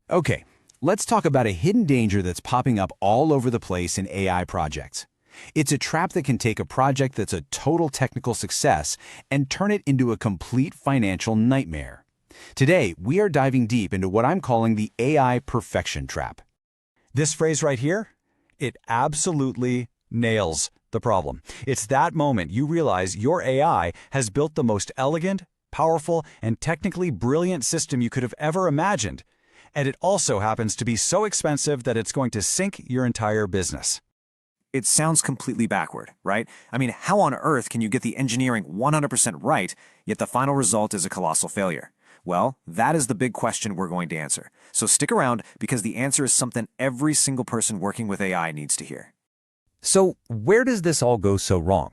Okay, let's talk about a hidden danger that's popping up all over the place in AI projects. It's a trap that can take a project that's a total technical success and turn it into a complete financial nightmare. Today, we are diving deep into what I'm calling the AI perfection trap. This phrase right here, it absolutely nails the problem. It's that moment you realize your AI has built the most elegant, powerful, and technically brilliant system you could have ever imagined. And it also happens to be so expensive that it's going to sink your entire business. It sounds completely backward, right? I mean, how on earth can you get the engineering 100% right, yet the final result is a colossal failure? Well, that is the big question we're going to answer. So stick around, because the answer is something every single person working with AI needs to hear. So where does this all go so wrong?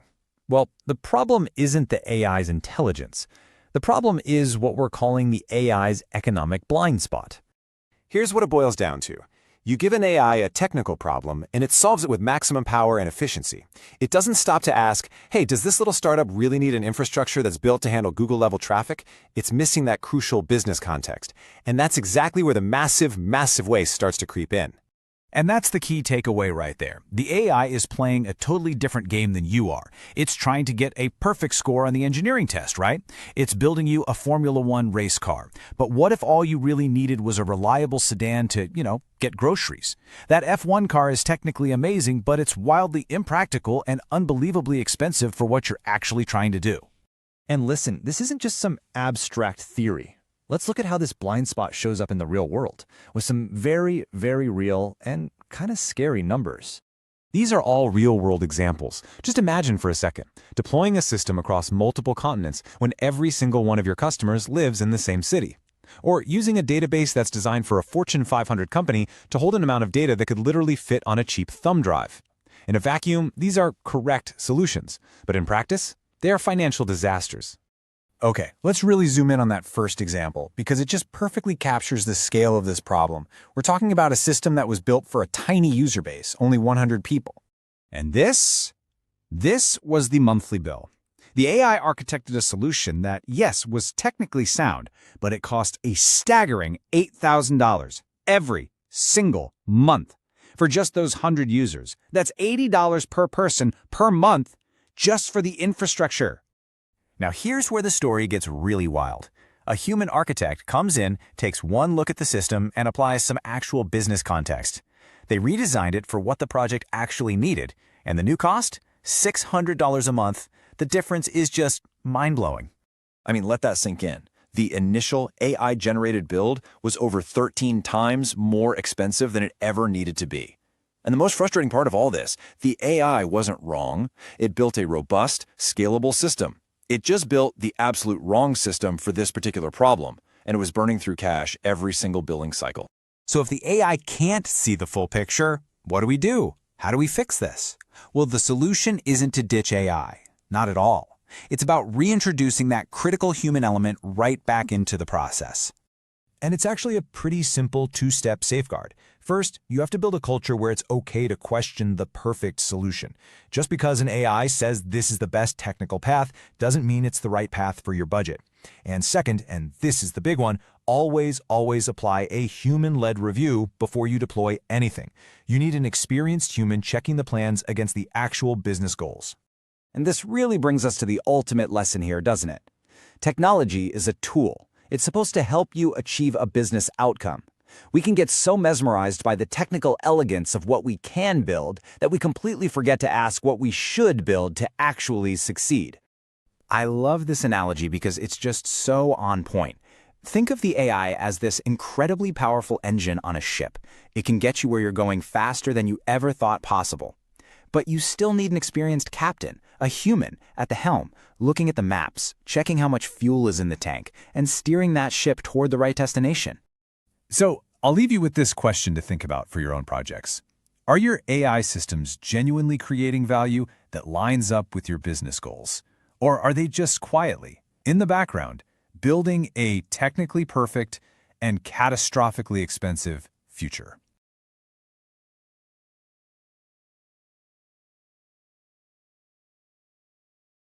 Well, the problem isn't the AI's intelligence. The problem is what we're calling the AI's economic blind spot. Here's what it boils down to. You give an AI a technical problem, and it solves it with maximum power and efficiency. It doesn't stop to ask, hey, does this little startup really need an infrastructure that's built to handle Google-level traffic? It's missing that crucial business context. And that's exactly where the massive, massive waste starts to creep in. And that's the key takeaway right there. The AI is playing a totally different game than you are. It's trying to get a perfect score on the engineering test, right? It's building you a Formula One race car. But what if all you really needed was a reliable sedan to, get groceries? That F1 car is technically amazing, but it's wildly impractical and unbelievably expensive for what you're actually trying to do. And listen, this isn't just some abstract theory. Let's look at how this blind spot shows up in the real world, with some very, very real and kind of scary numbers. These are all real-world examples. Just imagine for a second, deploying a system across multiple continents when every single one of your customers lives in the same city. Or using a database that's designed for a Fortune 500 company to hold an amount of data that could literally fit on a cheap thumb drive. In a vacuum, these are correct solutions, but in practice, they are financial disasters. Okay, let's really zoom in on that first example, because it just perfectly captures the scale of this problem. We're talking about a system that was built for a tiny user base, only 100 people. And this was the monthly bill. The AI architected a solution that, yes, was technically sound, but it cost a staggering $8,000 every single month. For just those 100 users, that's $80 per person per month just for the infrastructure. Now here's where the story gets really wild. A human architect comes in, takes one look at the system, and applies some actual business context. They redesigned it for what the project actually needed, and the new cost? $600 a month. The difference is just mind-blowing. I mean, let that sink in. The initial AI-generated build was over 13 times more expensive than it ever needed to be. And the most frustrating part of all this, the AI wasn't wrong. It built a robust, scalable system. It just built the absolute wrong system for this particular problem, and it was burning through cash every single billing cycle. So if the AI can't see the full picture, what do we do? How do we fix this? Well, the solution isn't to ditch AI. Not at all. It's about reintroducing that critical human element right back into the process. And it's actually a pretty simple two-step safeguard. First, you have to build a culture where it's okay to question the perfect solution. Just because an AI says this is the best technical path doesn't mean it's the right path for your budget. And second, and this is the big one, always apply a human-led review before you deploy anything. You need an experienced human checking the plans against the actual business goals. And this really brings us to the ultimate lesson here, doesn't it? Technology is a tool. It's supposed to help you achieve a business outcome. We can get so mesmerized by the technical elegance of what we can build that we completely forget to ask what we should build to actually succeed. I love this analogy because it's just so on point. Think of the AI as this incredibly powerful engine on a ship. It can get you where you're going faster than you ever thought possible. But you still need an experienced captain, a human, at the helm, looking at the maps, checking how much fuel is in the tank, and steering that ship toward the right destination. So, I'll leave you with this question to think about for your own projects. Are your AI systems genuinely creating value that lines up with your business goals? Or are they just quietly, in the background, building a technically perfect and catastrophically expensive future?